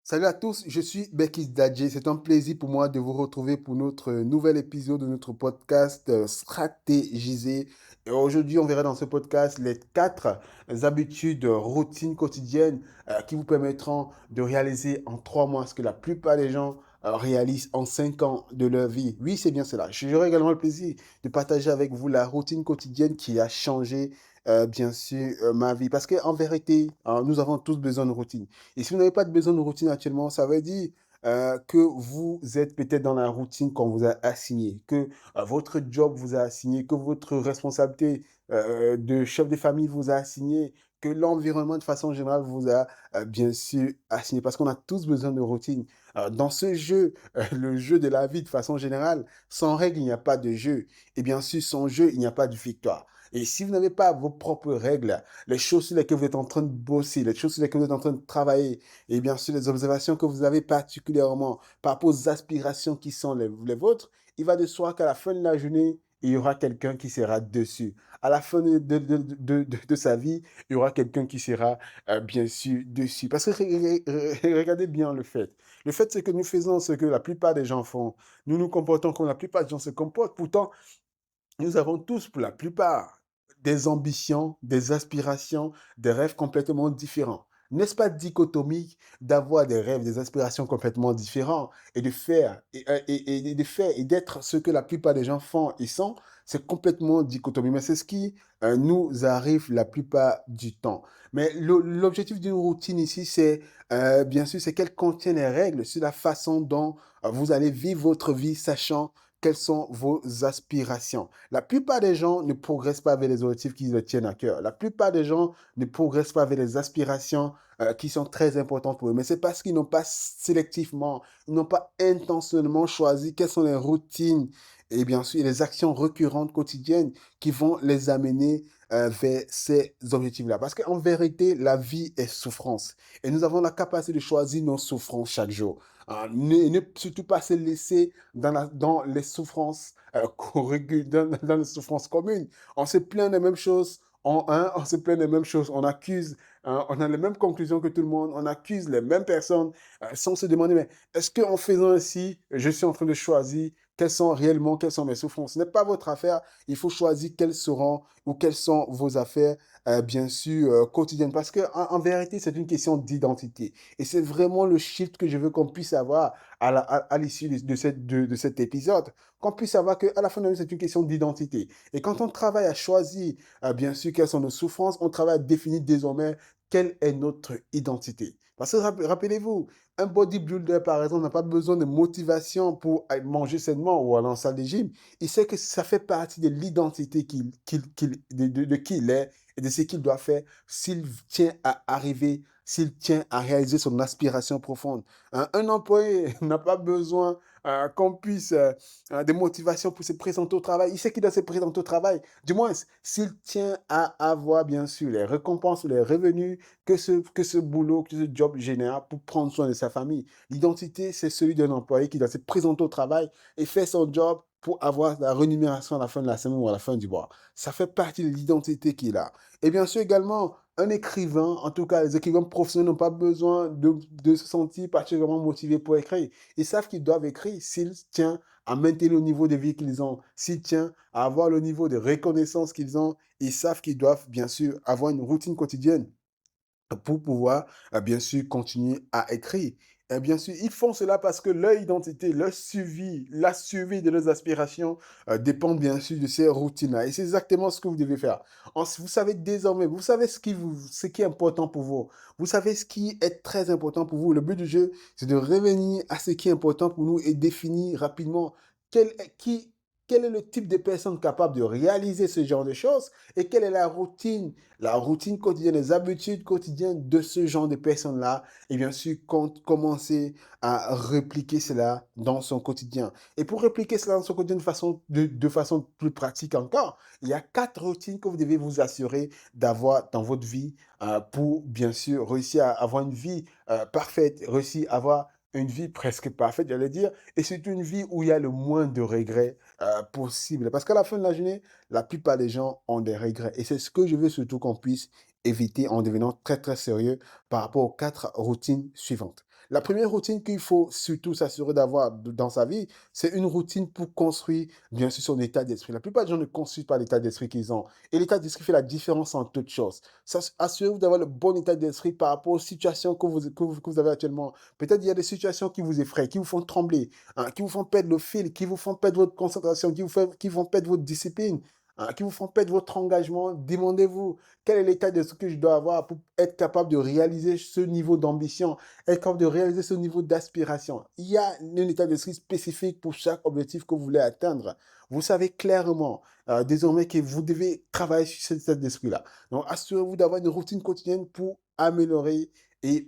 Salut à tous, je suis Bekis Dadje. C'est un plaisir pour moi de vous retrouver pour notre nouvel épisode de notre podcast Stratégisé. Et aujourd'hui, on verra dans ce podcast les quatre habitudes, routines quotidiennes qui vous permettront de réaliser en 3 mois ce que la plupart des gens réalisent en 5 ans de leur vie. Oui, c'est bien cela. J'aurai également le plaisir de partager avec vous la routine quotidienne qui a changé, bien sûr, ma vie. Parce qu'en vérité, nous avons tous besoin de routine. Et si vous n'avez pas de besoin de routine actuellement, ça veut dire que vous êtes peut-être dans la routine qu'on vous a assignée, que votre job vous a assigné, que votre responsabilité de chef de famille vous a assigné, que l'environnement de façon générale vous a bien sûr assigné, parce qu'on a tous besoin de routine. Dans ce jeu, le jeu de la vie de façon générale, sans règle, il n'y a pas de jeu. Et bien sûr, sans jeu, il n'y a pas de victoire. Et si vous n'avez pas vos propres règles, les choses sur lesquelles vous êtes en train de bosser, les choses sur lesquelles vous êtes en train de travailler, et bien sûr les observations que vous avez particulièrement par rapport aux aspirations qui sont les vôtres, il va de soi qu'à la fin de la journée, il y aura quelqu'un qui sera dessus. À la fin de sa vie, il y aura quelqu'un qui sera bien sûr dessus. Parce que regardez bien le fait. Le fait, c'est que nous faisons ce que la plupart des gens font. Nous nous comportons comme la plupart des gens se comportent. Pourtant, nous avons tous, pour la plupart, des ambitions, des aspirations, des rêves complètement différents. N'est-ce pas dichotomique d'avoir des rêves, des aspirations complètement différents et de faire et de faire et d'être ce que la plupart des gens font et sont? C'est complètement dichotomique, mais c'est ce qui nous arrive la plupart du temps. Mais l'objectif d'une routine ici, c'est bien sûr, c'est qu'elle contient les règles sur la façon dont vous allez vivre votre vie, sachant quelles sont vos aspirations. La plupart des gens ne progressent pas vers les objectifs qui leur tiennent à cœur. La plupart des gens ne progressent pas vers les aspirations qui sont très importantes pour eux. Mais c'est parce qu'ils n'ont pas sélectivement, ils n'ont pas intentionnellement choisi quelles sont les routines et bien sûr les actions récurrentes quotidiennes qui vont les amener vers ces objectifs-là. Parce qu'en vérité, la vie est souffrance. Et nous avons la capacité de choisir nos souffrances chaque jour. Ne surtout pas se laisser dans les souffrances dans les souffrances communes. On se plaint des mêmes choses, on se plaint des mêmes choses, on accuse, on a les mêmes conclusions que tout le monde, on accuse les mêmes personnes sans se demander, mais est-ce qu'en faisant ainsi, je suis en train de choisir quelles sont mes souffrances? Ce n'est pas votre affaire, il faut choisir quelles seront ou quelles sont vos affaires, bien sûr, quotidiennes. Parce qu'en vérité, c'est une question d'identité. Et c'est vraiment le shift que je veux qu'on puisse avoir à l'issue de cet épisode, qu'on puisse savoir qu'à la fin de la vie, c'est une question d'identité. Et quand on travaille à choisir, bien sûr, quelles sont nos souffrances, on travaille à définir désormais quelle est notre identité. Parce que rappelez-vous, un bodybuilder, par exemple, n'a pas besoin de motivation pour manger sainement ou aller en salle de gym. Il sait que ça fait partie de l'identité de qui il est et de ce qu'il doit faire s'il tient à arriver, s'il tient à réaliser son aspiration profonde. Un employé n'a pas besoin qu'on puisse des motivations pour se présenter au travail. Il sait qu'il doit se présenter au travail. Du moins, s'il tient à avoir, bien sûr, les récompenses, les revenus que ce boulot, que ce job génère pour prendre soin de sa famille. L'identité, c'est celui d'un employé qui doit se présenter au travail et faire son job pour avoir la rémunération à la fin de la semaine ou à la fin du mois. Ça fait partie de l'identité qu'il a. Et bien sûr, également, un écrivain, en tout cas, les écrivains professionnels n'ont pas besoin de se sentir particulièrement motivés pour écrire. Ils savent qu'ils doivent écrire s'ils tiennent à maintenir le niveau de vie qu'ils ont, s'ils tiennent à avoir le niveau de reconnaissance qu'ils ont, ils savent qu'ils doivent bien sûr avoir une routine quotidienne pour pouvoir, bien sûr, continuer à écrire. Et bien sûr, ils font cela parce que leur identité, leur suivi, la suivi de leurs aspirations dépend bien sûr de ces routines-là. Et c'est exactement ce que vous devez faire. Vous savez désormais, vous savez ce qui est important pour vous. Vous savez ce qui est très important pour vous. Le but du jeu, c'est de revenir à ce qui est important pour nous et définir rapidement quel est le type de personne capable de réaliser ce genre de choses et quelle est la routine quotidienne, les habitudes quotidiennes de ce genre de personnes-là, et bien sûr, commencer à répliquer cela dans son quotidien. Et pour répliquer cela dans son quotidien de façon plus pratique encore, il y a 4 routines que vous devez vous assurer d'avoir dans votre vie pour, bien sûr, réussir à avoir une vie parfaite, réussir à avoir une vie presque parfaite, j'allais dire, et c'est une vie où il y a le moins de regrets possible. Parce qu'à la fin de la journée, la plupart des gens ont des regrets. Et c'est ce que je veux surtout qu'on puisse éviter en devenant très, très sérieux par rapport aux 4 routines suivantes. La première routine qu'il faut surtout s'assurer d'avoir dans sa vie, c'est une routine pour construire, bien sûr, son état d'esprit. La plupart des gens ne construisent pas l'état d'esprit qu'ils ont. Et l'état d'esprit fait la différence en toutes choses. Assurez-vous d'avoir le bon état d'esprit par rapport aux situations que vous avez actuellement. Peut-être il y a des situations qui vous effraient, qui vous font trembler, hein, qui vous font perdre le fil, qui vous font perdre votre concentration, qui vont perdre votre discipline, hein, qui vous font perdre votre engagement. Demandez-vous quel est l'état d'esprit que je dois avoir pour être capable de réaliser ce niveau d'ambition, être capable de réaliser ce niveau d'aspiration. Il y a un état d'esprit spécifique pour chaque objectif que vous voulez atteindre. Vous savez clairement désormais que vous devez travailler sur cet état d'esprit-là. Donc, assurez-vous d'avoir une routine quotidienne pour améliorer et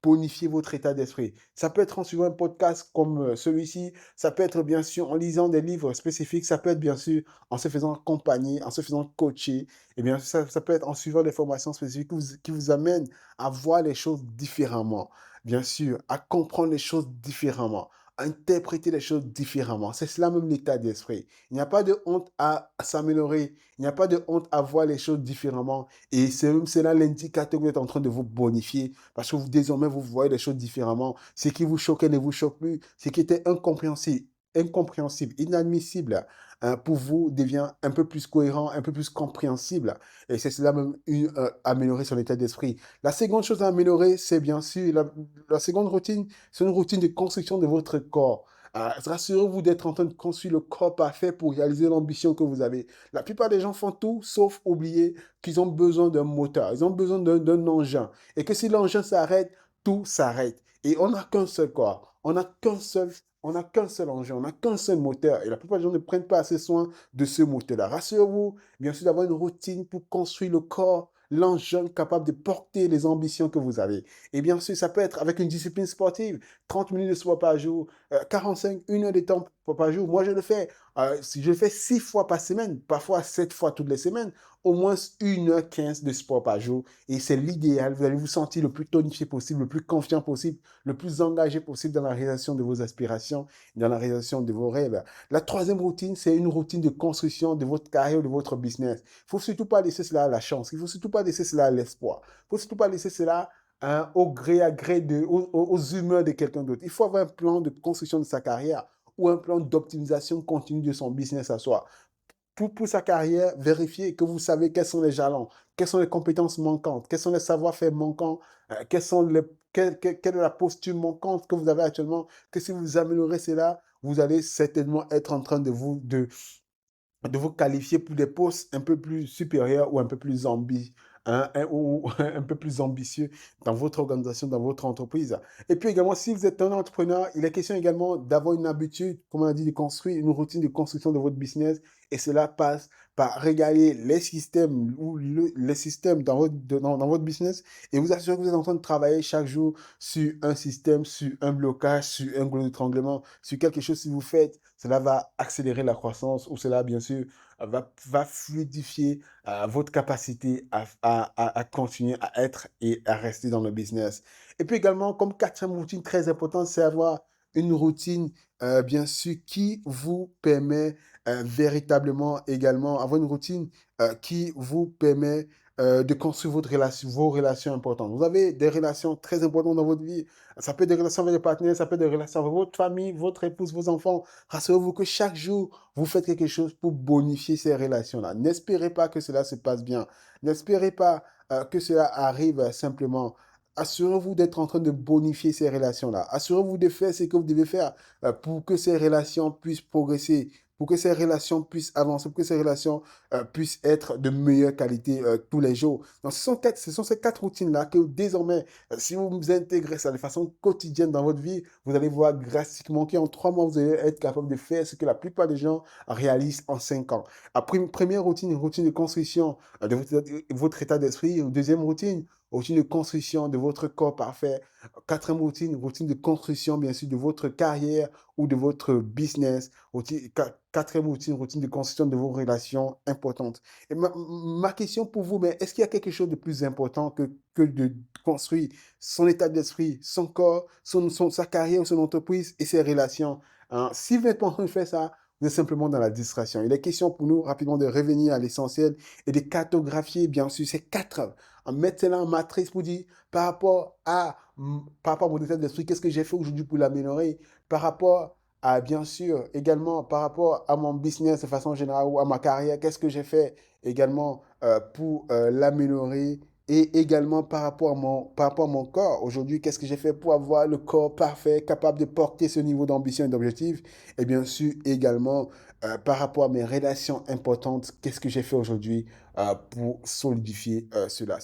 bonifier votre état d'esprit. Ça peut être en suivant un podcast comme celui-ci, ça peut être bien sûr en lisant des livres spécifiques, ça peut être bien sûr en se faisant accompagner, en se faisant coacher, et bien ça peut être en suivant des formations spécifiques qui vous amènent à voir les choses différemment, bien sûr, à comprendre les choses différemment, à interpréter les choses différemment. C'est cela même l'état d'esprit. Il n'y a pas de honte à s'améliorer, il n'y a pas de honte à voir les choses différemment, et c'est même cela l'indicateur que vous êtes en train de vous bonifier, parce que désormais vous voyez les choses différemment. Ce qui vous choquait ne vous choque plus, ce qui était incompréhensible, inadmissible, pour vous devient un peu plus cohérent, un peu plus compréhensible. Et c'est cela même améliorer son état d'esprit. La seconde chose à améliorer, c'est bien sûr, la seconde routine, c'est une routine de construction de votre corps. Rassurez-vous d'être en train de construire le corps parfait pour réaliser l'ambition que vous avez. La plupart des gens font tout sauf oublier qu'ils ont besoin d'un moteur, ils ont besoin d'un engin. Et que si l'engin s'arrête, tout s'arrête. Et on n'a qu'un seul corps, on n'a qu'un seul engin, on n'a qu'un seul moteur. Et la plupart des gens ne prennent pas assez soin de ce moteur-là. Rassurez-vous, bien sûr, d'avoir une routine pour construire le corps, l'engin capable de porter les ambitions que vous avez. Et bien sûr, ça peut être avec une discipline sportive, 30 minutes de sport par jour, 45, 1 heure de temps par jour. Moi, je le fais. Si je le fais 6 fois par semaine, parfois 7 fois toutes les semaines, au moins 1h15 de sport par jour. Et c'est l'idéal. Vous allez vous sentir le plus tonifié possible, le plus confiant possible, le plus engagé possible dans la réalisation de vos aspirations, dans la réalisation de vos rêves. La troisième routine, c'est une routine de construction de votre carrière, de votre business. Il ne faut surtout pas laisser cela à la chance. Il ne faut surtout pas laisser cela à l'espoir. Il ne faut surtout pas laisser cela au gré à gré, aux humeurs de quelqu'un d'autre. Il faut avoir un plan de construction de sa carrière ou un plan d'optimisation continue de son business à soi. Pour sa carrière, vérifiez que vous savez quels sont les jalons, quelles sont les compétences manquantes, quels sont les savoir-faire manquants, quelle est la posture manquante que vous avez actuellement, que si vous améliorez cela, vous allez certainement être en train de vous qualifier pour des postes un peu plus supérieurs ou un peu plus un peu plus ambitieux dans votre organisation, dans votre entreprise. Et puis également, si vous êtes un entrepreneur, il est question également d'avoir une habitude, comme on a dit, de construire une routine de construction de votre business. Et cela passe par regarder les systèmes ou les systèmes dans votre business et vous assurer que vous êtes en train de travailler chaque jour sur un système, sur un blocage, sur un goulot d'étranglement, sur quelque chose que vous faites. Cela va accélérer la croissance ou cela, bien sûr, va fluidifier votre capacité à continuer à être et à rester dans le business. Et puis également, comme quatrième routine très importante, c'est avoir une routine, bien sûr, qui vous permet véritablement également, avoir une routine qui vous permet de construire vos relations importantes. Vous avez des relations très importantes dans votre vie. Ça peut être des relations avec des partenaires, ça peut être des relations avec votre famille, votre épouse, vos enfants. Rassurez-vous que chaque jour, vous faites quelque chose pour bonifier ces relations-là. N'espérez pas que cela se passe bien. N'espérez pas que cela arrive simplement. Assurez-vous d'être en train de bonifier ces relations-là. Assurez-vous de faire ce que vous devez faire pour que ces relations puissent progresser, pour que ces relations puissent avancer, pour que ces relations puissent être de meilleure qualité tous les jours. Donc, ce sont ces quatre routines-là que désormais, si vous intégrez ça de façon quotidienne dans votre vie, vous allez voir drastiquement qu'en 3 mois, vous allez être capable de faire ce que la plupart des gens réalisent en 5 ans. Après une première routine, une routine de construction de votre état d'esprit. Une deuxième routine de construction de votre corps parfait. Quatrième routine de construction, bien sûr, de votre carrière ou de votre business. Quatrième routine de construction de vos relations importantes. Et ma question pour vous, mais est-ce qu'il y a quelque chose de plus important que de construire son état d'esprit, son corps, sa carrière ou son entreprise et ses relations? Hein? Si vous n'êtes pas en train de faire ça, vous êtes simplement dans la distraction. Il est question pour nous rapidement de revenir à l'essentiel et de cartographier, bien sûr, ces quatre, mettre cela en matrice pour dire par rapport à par rapport à mon état d'esprit, qu'est-ce que j'ai fait aujourd'hui pour l'améliorer, par rapport à, bien sûr, également par rapport à mon business de façon générale ou à ma carrière, qu'est-ce que j'ai fait également pour l'améliorer et également par rapport à mon corps. Aujourd'hui, qu'est-ce que j'ai fait pour avoir le corps parfait, capable de porter ce niveau d'ambition et d'objectif? Et bien sûr, également, par rapport à mes relations importantes, qu'est-ce que j'ai fait aujourd'hui pour solidifier cela?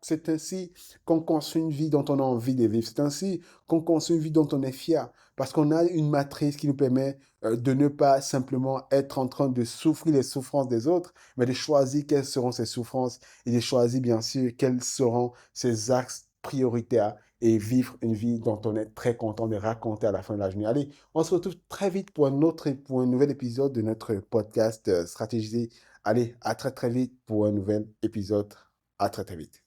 C'est ainsi qu'on construit une vie dont on a envie de vivre. C'est ainsi qu'on construit une vie dont on est fier. Parce qu'on a une matrice qui nous permet de ne pas simplement être en train de souffrir les souffrances des autres, mais de choisir quelles seront ces souffrances et de choisir bien sûr quels seront ces axes prioritaires et vivre une vie dont on est très content de raconter à la fin de la journée. Allez, on se retrouve très vite pour un nouvel épisode de notre podcast Stratégiser. Allez, à très très vite pour un nouvel épisode. À très très vite.